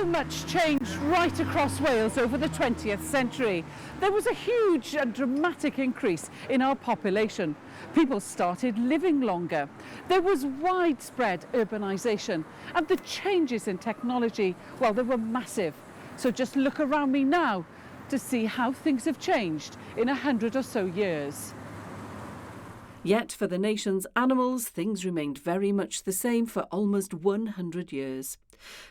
So much changed right across Wales over the 20th century. There was a huge and dramatic increase in our population. People started living longer. There was widespread urbanisation, and the changes in technology, well, they were massive. So just look around me now to see how things have changed in 100 or so years. Yet for the nation's animals, things remained very much the same for almost 100 years.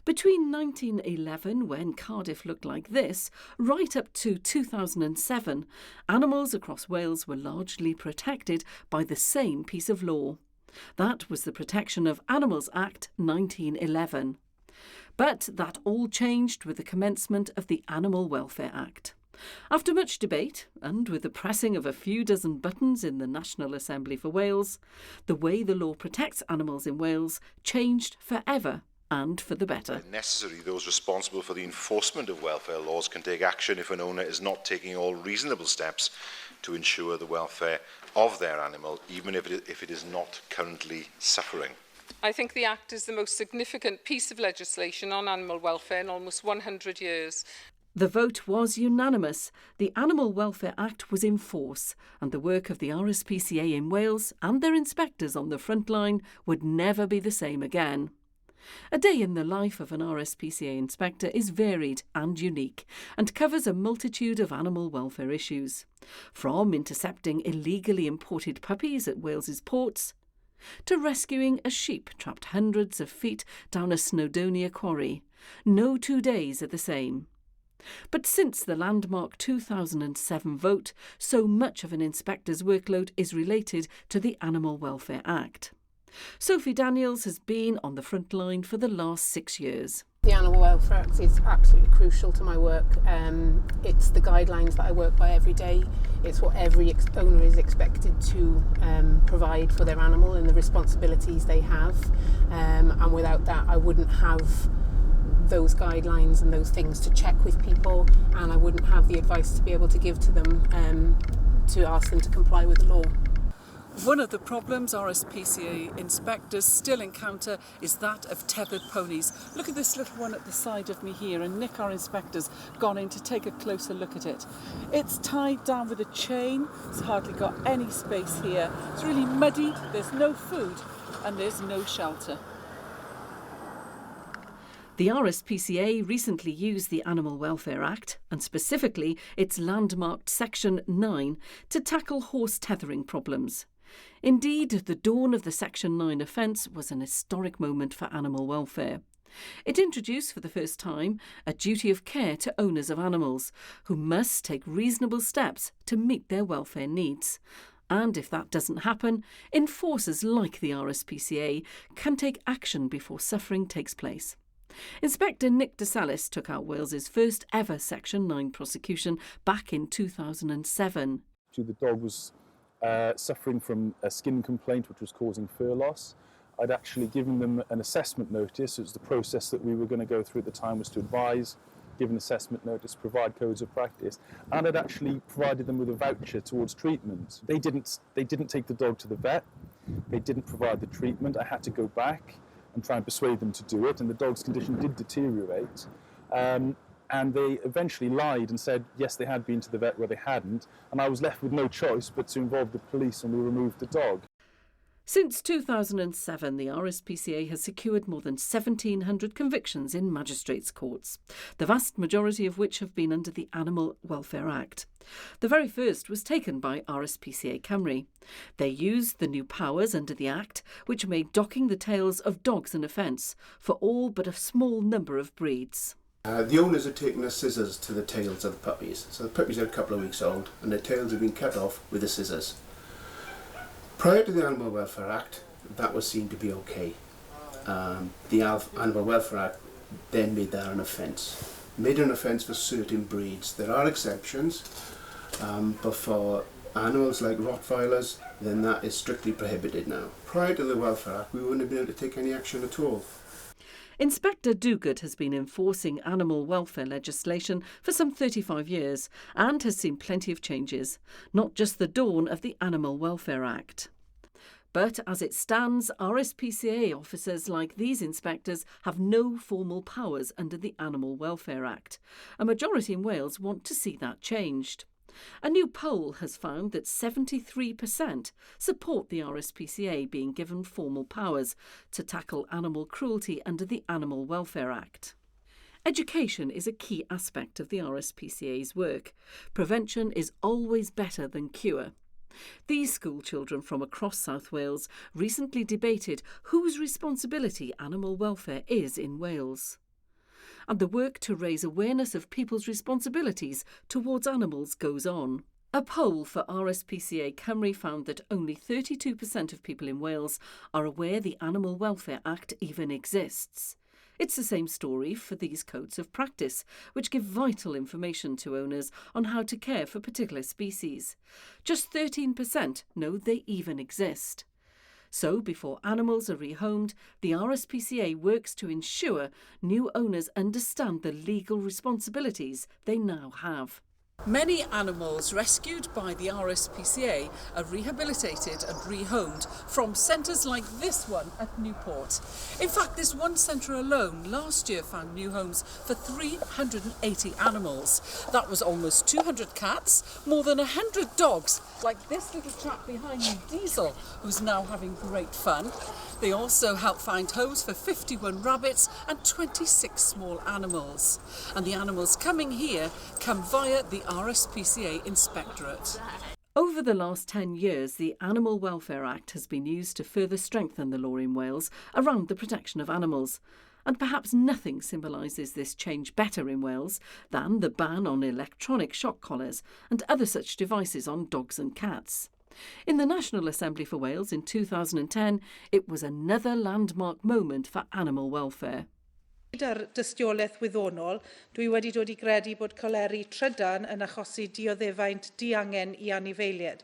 Between 1911, when Cardiff looked like this, right up to 2007, animals across Wales were largely protected by the same piece of law. That was the Protection of Animals Act 1911. But that all changed with the commencement of the Animal Welfare Act. After much debate, and with the pressing of a few dozen buttons in the National Assembly for Wales, the way the law protects animals in Wales changed forever and for the better. When necessary, those responsible for the enforcement of welfare laws can take action if an owner is not taking all reasonable steps to ensure the welfare of their animal, even if it is not currently suffering. I think the Act is the most significant piece of legislation on animal welfare in almost 100 years. The vote was unanimous. The Animal Welfare Act was in force, and the work of the RSPCA in Wales and their inspectors on the front line would never be the same again. A day in the life of an RSPCA inspector is varied and unique and covers a multitude of animal welfare issues, from intercepting illegally imported puppies at Wales's ports to rescuing a sheep trapped hundreds of feet down a Snowdonia quarry. No 2 days are the same. But since the landmark 2007 vote, so much of an inspector's workload is related to the Animal Welfare Act. Sophie Daniels has been on the front line for the last 6 years. The Animal Welfare Act is absolutely crucial to my work. It's the guidelines that I work by every day. It's what every owner is expected to provide for their animal and the responsibilities they have. And without that, I wouldn't have those guidelines and those things to check with people, and I wouldn't have the advice to be able to give to them to ask them to comply with the law. One of the problems RSPCA inspectors still encounter is that of tethered ponies. Look at this little one at the side of me here, and Nick, our inspector's gone in to take a closer look at it. It's tied down with a chain, it's hardly got any space here. It's really muddy, there's no food and there's no shelter. The RSPCA recently used the Animal Welfare Act, and specifically its landmarked Section 9, to tackle horse tethering problems. Indeed, the dawn of the Section 9 offence was an historic moment for animal welfare. It introduced for the first time a duty of care to owners of animals, who must take reasonable steps to meet their welfare needs. And if that doesn't happen, enforcers like the RSPCA can take action before suffering takes place. Inspector Nick DeSalis took out Wales's first ever Section 9 prosecution back in 2007. The dog was suffering from a skin complaint which was causing fur loss. I'd actually given them an assessment notice. It was the process that we were going to go through at the time, was to advise, give an assessment notice, provide codes of practice, and I'd actually provided them with a voucher towards treatment. They didn't take the dog to the vet. They didn't provide the treatment. I had to go back and try and persuade them to do it, and the dog's condition did deteriorate. And they eventually lied and said, yes, they had been to the vet where they hadn't, and I was left with no choice but to involve the police, and we removed the dog. Since 2007, the RSPCA has secured more than 1,700 convictions in magistrates' courts, the vast majority of which have been under the Animal Welfare Act. The very first was taken by RSPCA Cymru. They used the new powers under the Act, which made docking the tails of dogs an offence for all but a small number of breeds. The owners had taken the scissors to the tails of the puppies. So the puppies are a couple of weeks old, and their tails have been cut off with the scissors. Prior to the Animal Welfare Act, that was seen to be okay. The Animal Welfare Act then made that an offence. Made an offence for certain breeds. There are exceptions, but for animals like Rottweilers, then that is strictly prohibited now. Prior to the Welfare Act, we wouldn't have been able to take any action at all. Inspector Dougard has been enforcing animal welfare legislation for some 35 years and has seen plenty of changes, not just the dawn of the Animal Welfare Act. But as it stands, RSPCA officers like these inspectors have no formal powers under the Animal Welfare Act. A majority in Wales want to see that changed. A new poll has found that 73% support the RSPCA being given formal powers to tackle animal cruelty under the Animal Welfare Act. Education is a key aspect of the RSPCA's work. Prevention is always better than cure. These school children from across South Wales recently debated whose responsibility animal welfare is in Wales. And the work to raise awareness of people's responsibilities towards animals goes on. A poll for RSPCA Cymru found that only 32% of people in Wales are aware the Animal Welfare Act even exists. It's the same story for these codes of practice, which give vital information to owners on how to care for particular species. Just 13% know they even exist. So, before animals are rehomed, the RSPCA works to ensure new owners understand the legal responsibilities they now have. Many animals rescued by the RSPCA are rehabilitated and rehomed from centres like this one at Newport. In fact, this one centre alone last year found new homes for 380 animals. That was almost 200 cats, more than 100 dogs, like this little chap behind me, Diesel, who's now having great fun. They also helped find homes for 51 rabbits and 26 small animals. And the animals coming here come via the RSPCA Inspectorate. Over the last 10 years, the Animal Welfare Act has been used to further strengthen the law in Wales around the protection of animals. And perhaps nothing symbolises this change better in Wales than the ban on electronic shock collars and other such devices on dogs and cats. In the National Assembly for Wales in 2010, it was another landmark moment for animal welfare. Ar dystiolaeth wyddonol, dwi wedi dod I gredu bod coleri trydan yn achosi dioddefaint diangen I anifeiliaid.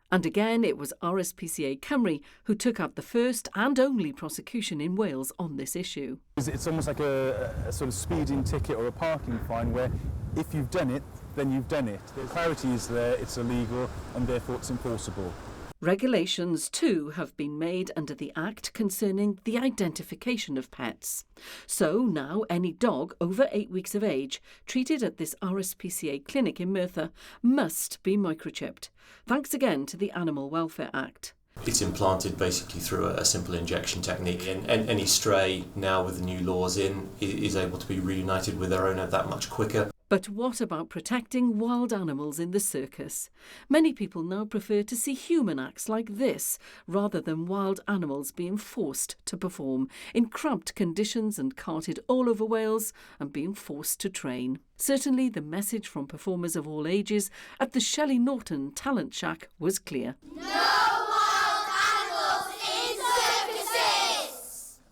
And again, it was RSPCA Cymru who took up the first and only prosecution in Wales on this issue. It's almost like a sort of speeding ticket or a parking fine where if you've done it, then you've done it. The clarity is there, it's illegal and therefore it's enforceable. Regulations too have been made under the Act concerning the identification of pets. So now any dog over 8 weeks of age treated at this RSPCA clinic in Merthyr must be microchipped, thanks again to the Animal Welfare Act. It's implanted basically through a simple injection technique, and any stray now with the new laws in is able to be reunited with their owner that much quicker. But what about protecting wild animals in the circus? Many people now prefer to see human acts like this rather than wild animals being forced to perform in cramped conditions and carted all over Wales and being forced to train. Certainly the message from performers of all ages at the Shelley Norton Talent Shack was clear.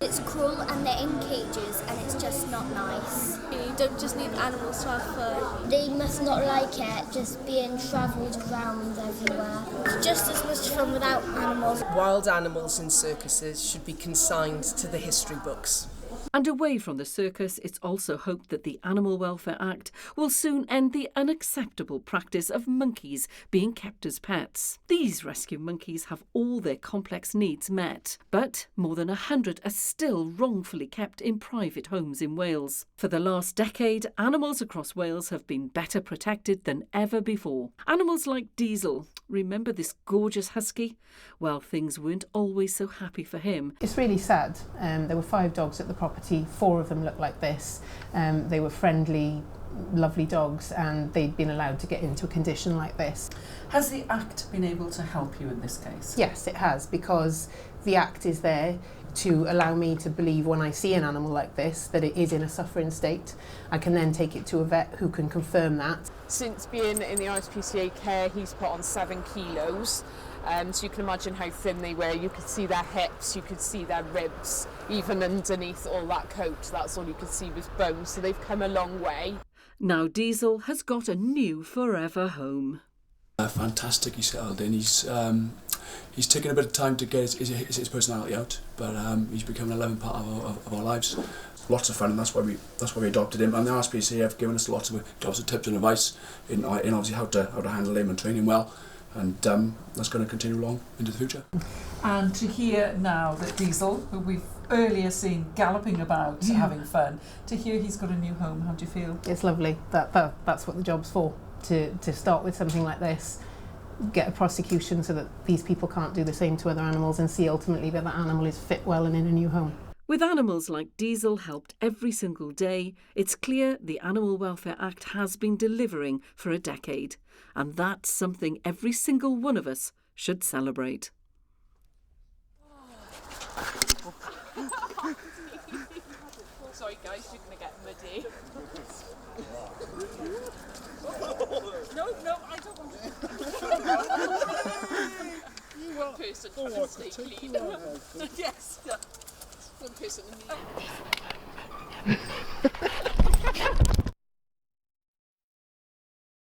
It's cruel and they're in cages and it's just not nice. You don't just need animals to have fun. They must not like it, just being travelled around everywhere. It's just as much fun without animals. Wild animals in circuses should be consigned to the history books. And away from the circus, it's also hoped that the Animal Welfare Act will soon end the unacceptable practice of monkeys being kept as pets. These rescue monkeys have all their complex needs met, but more than 100 are still wrongfully kept in private homes in Wales. For the last decade, animals across Wales have been better protected than ever before. Animals like Diesel, remember this gorgeous husky? Well, things weren't always so happy for him. It's really sad. There were 5 dogs at the property. 4 of them looked like this. They were friendly, lovely dogs, and they'd been allowed to get into a condition like this. Has the Act been able to help you in this case? Yes, it has, because the Act is there to allow me to believe when I see an animal like this that it is in a suffering state. I can then take it to a vet who can confirm that. Since being in the RSPCA care, he's put on 7 kilos. So you can imagine how thin they were. You could see their hips, you could see their ribs, even underneath all that coat. That's all you could see was bones. So they've come a long way. Now Diesel has got a new forever home. Fantastic, he's settled in. He's taken a bit of time to get his personality out, but he's become an 11th part of our lives. lots of fun, and that's why we adopted him. And the RSPCA have given us lots of tips and advice in obviously how to handle him and train him well, and that's going to continue along into the future. And to hear now that Diesel, who we've earlier seen galloping about having fun, to hear he's got a new home, how do you feel? It's lovely. That's what the job's for, to start with something like this, get a prosecution so that these people can't do the same to other animals, and see ultimately that the animal is fit well and in a new home. With animals like Diesel helped every single day, it's clear the Animal Welfare Act has been delivering for a decade. And that's something every single one of us should celebrate. Sorry guys, you're going to get muddy. No, I don't want to. One person trying to stay clean. Yes. One person in the